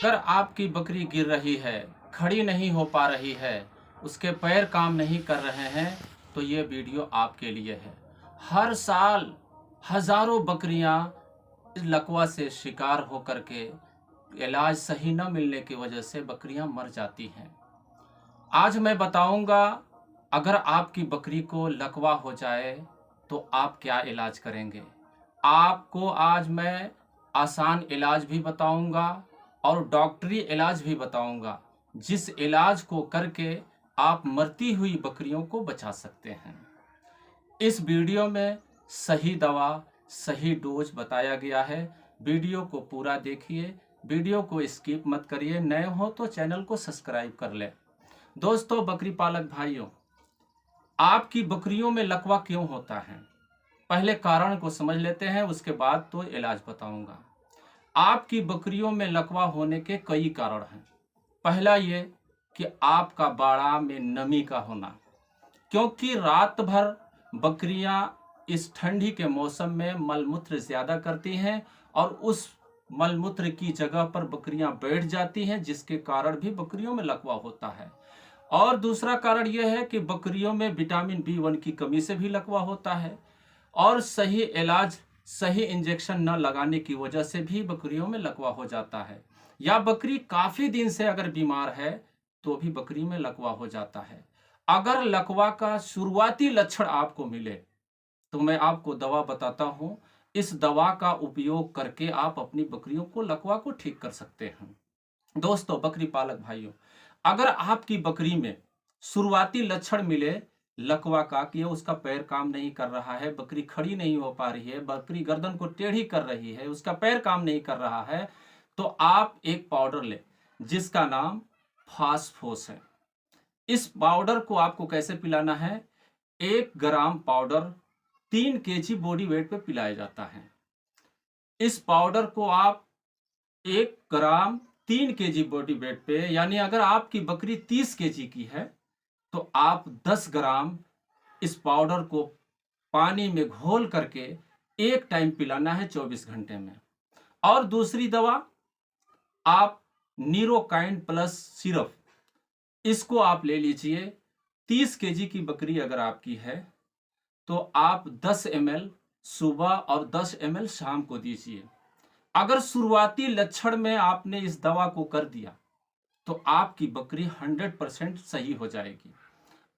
अगर आपकी बकरी गिर रही है, खड़ी नहीं हो पा रही है, उसके पैर काम नहीं कर रहे हैं, तो ये वीडियो आपके लिए है। हर साल हजारों बकरियां इस लकवा से शिकार होकर के इलाज सही न मिलने की वजह से बकरियां मर जाती हैं। आज मैं बताऊंगा, अगर आपकी बकरी को लकवा हो जाए तो आप क्या इलाज करेंगे। आपको आज मैं आसान इलाज भी बताऊंगा और डॉक्टरी इलाज भी बताऊंगा, जिस इलाज को करके आप मरती हुई बकरियों को बचा सकते हैं। इस वीडियो में सही दवा, सही डोज बताया गया है। वीडियो को पूरा देखिए, वीडियो को स्किप मत करिए। नए हो तो चैनल को सब्सक्राइब कर लें। दोस्तों, बकरी पालक भाइयों, आपकी बकरियों में लकवा क्यों होता है, पहले कारण को समझ लेते हैं, उसके बाद तो इलाज बताऊंगा। आपकी बकरियों में लकवा होने के कई कारण हैं। पहला ये कि आपका बाड़ा में नमी का होना, क्योंकि रात भर बकरियां इस ठंडी के मौसम में मलमूत्र ज़्यादा करती हैं और उस मलमूत्र की जगह पर बकरियां बैठ जाती हैं, जिसके कारण भी बकरियों में लकवा होता है। और दूसरा कारण यह है कि बकरियों में विटामिन B1 की कमी से भी लकवा होता है और सही इलाज, सही इंजेक्शन न लगाने की वजह से भी बकरियों में लकवा हो जाता है। या बकरी काफ़ी दिन से अगर बीमार है तो भी बकरी में लकवा हो जाता है। अगर लकवा का शुरुआती लक्षण आपको मिले तो मैं आपको दवा बताता हूं। इस दवा का उपयोग करके आप अपनी बकरियों को लकवा को ठीक कर सकते हैं। दोस्तों, बकरी पालक भाइयों, अगर आपकी बकरी में शुरुआती लक्षण मिले लकवा का कि उसका पैर काम नहीं कर रहा है, बकरी खड़ी नहीं हो पा रही है, बकरी गर्दन को टेढ़ी कर रही है, उसका पैर काम नहीं कर रहा है, तो आप एक पाउडर लें जिसका नाम फास्फोस है। इस पाउडर को आपको कैसे पिलाना है? 1 ग्राम पाउडर 3 kg बॉडी वेट पे पिलाया जाता है। इस पाउडर को आप 1 ग्राम 3 kg बॉडी वेट पे, यानी अगर आपकी बकरी 30 kg की है तो आप 10 ग्राम इस पाउडर को पानी में घोल करके एक टाइम पिलाना है 24 घंटे में। और दूसरी दवा, आप नीरोकाइन प्लस सिरप, इसको आप ले लीजिए। 30 kg की बकरी अगर आपकी है तो आप 10 ml सुबह और 10 ml शाम को दीजिए। अगर शुरुआती लक्षण में आपने इस दवा को कर दिया तो आपकी बकरी 100% सही हो जाएगी।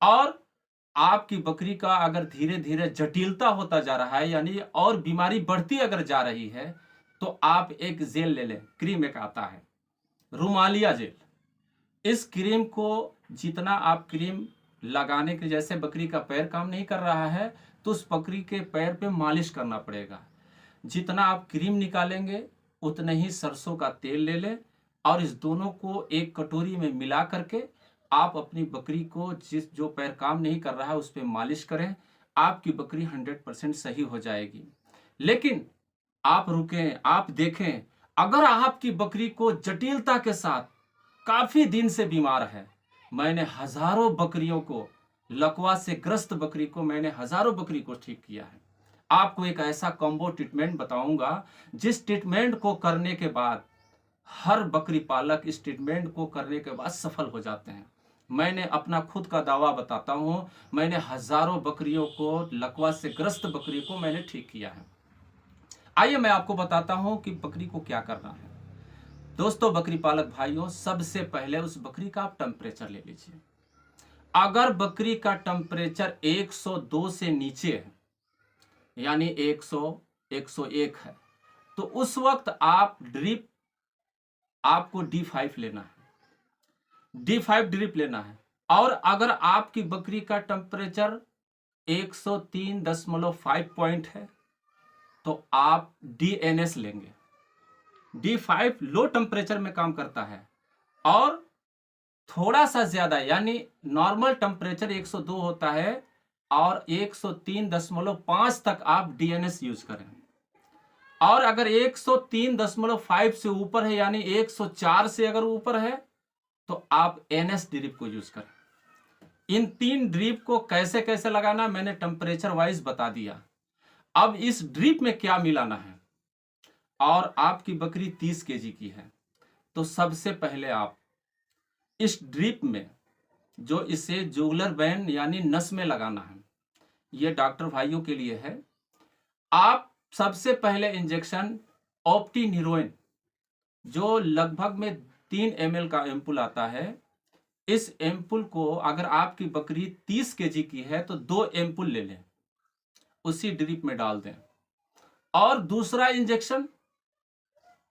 और आपकी बकरी का अगर धीरे धीरे जटिलता होता जा रहा है, यानी और बीमारी बढ़ती अगर जा रही है, तो आप एक जेल ले लें। क्रीम एक आता है, रुमालिया जेल। इस क्रीम को जितना आप क्रीम लगाने के, जैसे बकरी का पैर काम नहीं कर रहा है तो उस बकरी के पैर पे मालिश करना पड़ेगा। जितना आप क्रीम निकालेंगे उतने ही सरसों का तेल ले लें और इस दोनों को एक कटोरी में मिला करके आप अपनी बकरी को, जो पैर काम नहीं कर रहा है, उस पर मालिश करें। आपकी बकरी 100% सही हो जाएगी। लेकिन आप रुकें, आप देखें, अगर आपकी बकरी को जटिलता के साथ काफी दिन से बीमार है, मैंने हजारों बकरियों को, लकवा से ग्रस्त बकरी को, मैंने हजारों बकरी को ठीक किया है। आपको एक ऐसा कॉम्बो ट्रीटमेंट बताऊंगा जिस ट्रीटमेंट को करने के बाद हर बकरी पालक इस ट्रीटमेंट को करने के बाद सफल हो जाते हैं। मैंने अपना खुद का दावा बताता हूं, मैंने हजारों बकरियों को, लकवा से ग्रस्त बकरी को मैंने ठीक किया है। आइए मैं आपको बताता हूं कि बकरी को क्या करना है। दोस्तों, बकरी पालक भाइयों, सबसे पहले उस बकरी का आप टेम्परेचर ले लीजिए। अगर बकरी का टेम्परेचर 102 से नीचे है, यानी 100, 101 है, तो उस वक्त आपको D5 लेना है, D5 ड्रिप लेना है। और अगर आपकी बकरी का टेम्परेचर 103.5 पॉइंट है तो आप DNS लेंगे। D5 लो टेम्परेचर में काम करता है और थोड़ा सा ज्यादा, यानी नॉर्मल टेम्परेचर 102 होता है और 103.5 तक आप DNS यूज करें। और अगर 103.5 से ऊपर है, यानी 104 से अगर ऊपर है, तो आप NS ड्रिप को यूज करें। इन 3 ड्रिप को कैसे कैसे लगाना मैंने टेम्परेचर वाइज बता दिया। अब इस ड्रिप में क्या मिलाना है। और आपकी बकरी 30 kg की है तो सबसे पहले आप इस ड्रिप में, जो इसे जुगुलर वेन यानी नस में लगाना है, ये डॉक्टर भाइयों के लिए है। आप सबसे पहले इंजेक्शन ऑप्टिनिरोइन, जो लगभग में 3 ml का एम्पुल आता है, इस एम्पुल को अगर आपकी बकरी 30 kg की है तो 2 एम्पुल ले लें, उसी ड्रिप में डाल दें। और दूसरा इंजेक्शन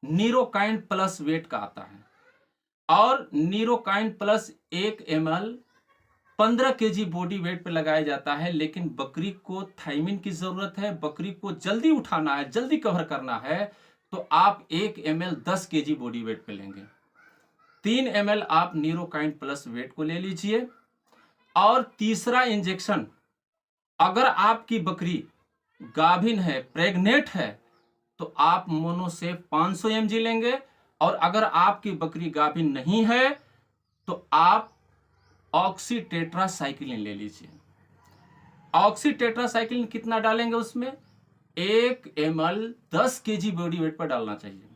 नीरोकाइन प्लस वेट का आता है, और नीरोकाइन plus 1 ml 15 kg body weight पे लगाया जाता है। लेकिन बकरी को थाइमिन की जरूरत है, बकरी को जल्दी उठाना है, जल्दी कवर करना है, तो आप 1 ml 10 kg बॉडी वेट पे लेंगे। 3 ml आप नीरोकाइन प्लस वेट को ले लीजिए। और तीसरा इंजेक्शन, अगर आपकी बकरी गाभिन है, प्रेग्नेंट है, तो आप मोनोसेफ 500 mg लेंगे। और अगर आपकी बकरी गाभिन नहीं है तो आप ऑक्सीटेट्रासाइक्लिन ले लीजिए। ऑक्सीटेट्रासाइक्लिन कितना डालेंगे उसमें? 1 ml 10 kg बॉडी वेट पर डालना चाहिए।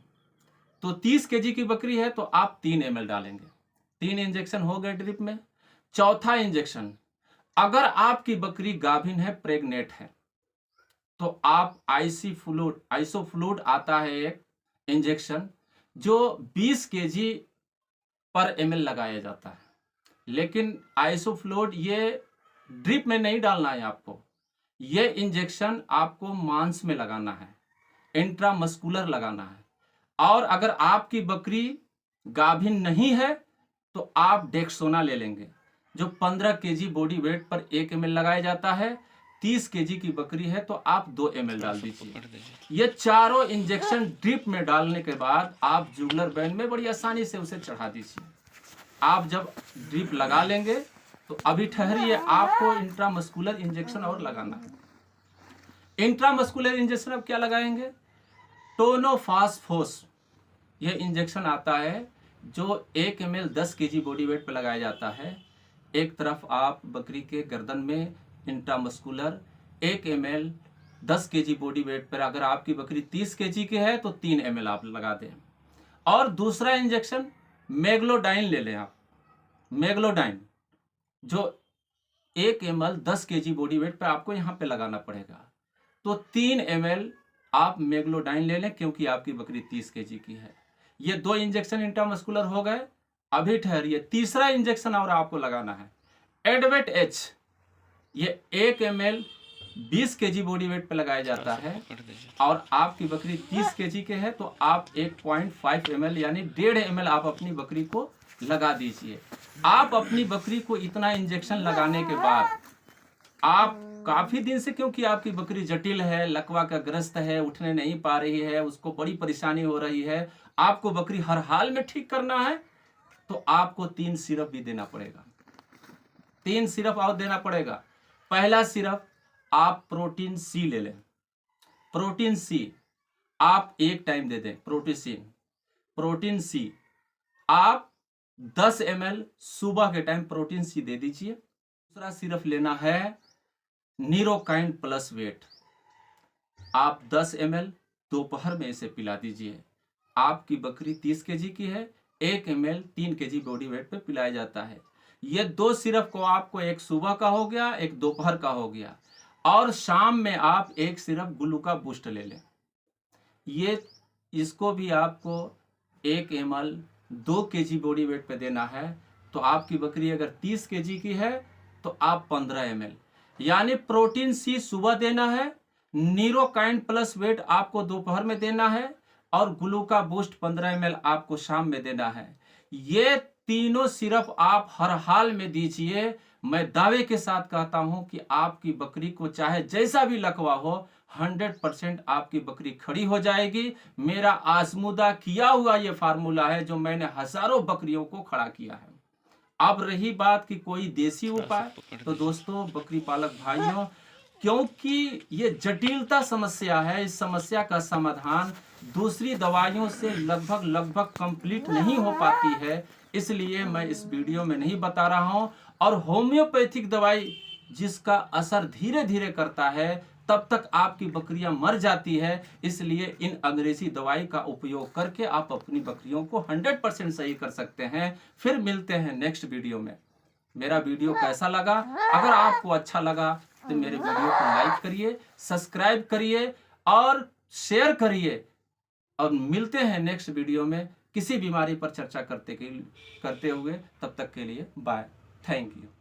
तो 30 kg की बकरी है तो आप 3 ml डालेंगे। 3 इंजेक्शन हो गए ड्रिप में। चौथा इंजेक्शन, अगर आपकी बकरी गाभिन है, प्रेग्नेंट है, तो आप आइसोफ्लूड आता है एक इंजेक्शन, जो 20 kg पर ml लगाया जाता है। लेकिन आइसोफ्लूड ये ड्रिप में नहीं डालना है आपको, ये इंजेक्शन आपको मांस में लगाना है, इंट्रामस्कुलर लगाना है। और अगर आपकी बकरी गाभिन नहीं है तो आप डेक्सोना ले लेंगे, जो 15 kg बॉडी वेट पर 1 ml लगाया जाता है। 30 kg की बकरी है तो आप 2 ml डाल दीजिए। ये चारों इंजेक्शन ड्रिप में डालने के बाद आप जुगुलर वेन में बड़ी आसानी से उसे चढ़ा दीजिए। आप जब ड्रिप लगा लेंगे तो अभी ठहरिए, आपको इंट्रामस्कुलर इंजेक्शन और लगाना है। इंट्रामस्कुलर इंजेक्शन अब क्या लगाएंगे? टोनोफास्फोस, यह इंजेक्शन आता है जो 1 ml 10 kg बॉडी वेट पर लगाया जाता है। एक तरफ आप बकरी के गर्दन में intramuscular 1 ml 10 kg body wait पर, अगर आपकी बकरी 30 kg की है तो 3 ml आप लगा दें। और दूसरा इंजेक्शन मेग्लोडाइन ले लें आप। मेग्लोडाइन जो 1 ml 10 kg बॉडी वेट पे आपको यहाँ पे लगाना पड़ेगा, तो 3 ml आप मेग्लोडाइन ले लें, क्योंकि आपकी बकरी 30 kg की है। ये 2 इंजेक्शन इंट्रामस्कुलर हो गए। अभी ठहरिए, तीसरा इंजेक्शन और आपको लगाना है एडवेट एच। ये 1 ml 20 kg बॉडी वेट पे लगाया जाता है, और आपकी बकरी 30 kg के है तो आप 1.5 ml यानी 1.5 ml आप अपनी बकरी को लगा दीजिए। आप अपनी बकरी को इतना इंजेक्शन लगाने के बाद आप काफी दिन से, क्योंकि आपकी बकरी जटिल है, लकवा का ग्रस्त है, उठने नहीं पा रही है, उसको बड़ी परेशानी हो रही है, आपको बकरी हर हाल में ठीक करना है, तो आपको 3 सिरप भी देना पड़ेगा। 3 सिरप और देना पड़ेगा। पहला सिरप आप प्रोटीन सी ले लें। प्रोटीन सी आप 1 टाइम दे दें। प्रोटीन सी आप 10 ml सुबह के टाइम प्रोटीन सी दे दीजिए। दूसरा सिरप लेना है नीरोकाइन प्लस वेट। आप 10 ml दोपहर में इसे पिला दीजिए। आपकी बकरी 30 kg की है, 1 ml 3 kg बॉडी वेट पे पिलाया जाता है। ये 2 सिरप को आपको, एक सुबह का हो गया, एक दोपहर का हो गया, और शाम में आप 1 सिरप ग्लूका बूस्ट ले लें। ये इसको भी आपको 1 ml 2 kg बॉडी वेट पे देना है। तो आपकी बकरी अगर 30 kg की है तो आप 15 ml, यानी प्रोटीन सी सुबह देना है, नीरोकाइन प्लस वेट आपको दोपहर में देना है, और ग्लूका बूस्ट 15 ml आपको शाम में देना है। ये तीनों सिरप आप हर हाल में दीजिए। मैं दावे के साथ कहता हूं कि आपकी बकरी को चाहे जैसा भी लकवा हो, 100% आपकी बकरी खड़ी हो जाएगी। मेरा आजमूदा किया हुआ ये फार्मूला है, जो मैंने हजारों बकरियों को खड़ा किया है। अब रही बात कि कोई देसी उपाय, तो दोस्तों बकरी पालक भाइयों, क्योंकि ये जटिलता समस्या है, इस समस्या का समाधान दूसरी दवाइयों से लगभग कंप्लीट नहीं हो पाती है, इसलिए मैं इस वीडियो में नहीं बता रहा हूं। और होम्योपैथिक दवाई जिसका असर धीरे धीरे करता है, तब तक आपकी बकरियां मर जाती है। इसलिए इन अंग्रेजी दवाई का उपयोग करके आप अपनी बकरियों को 100% सही कर सकते हैं। फिर मिलते हैं नेक्स्ट वीडियो में। मेरा वीडियो कैसा लगा? अगर आपको अच्छा लगा तो मेरे वीडियो को लाइक करिए, सब्सक्राइब करिए और शेयर करिए। और मिलते हैं नेक्स्ट वीडियो में किसी बीमारी पर चर्चा करते हुए। तब तक के लिए बाय, थैंक यू।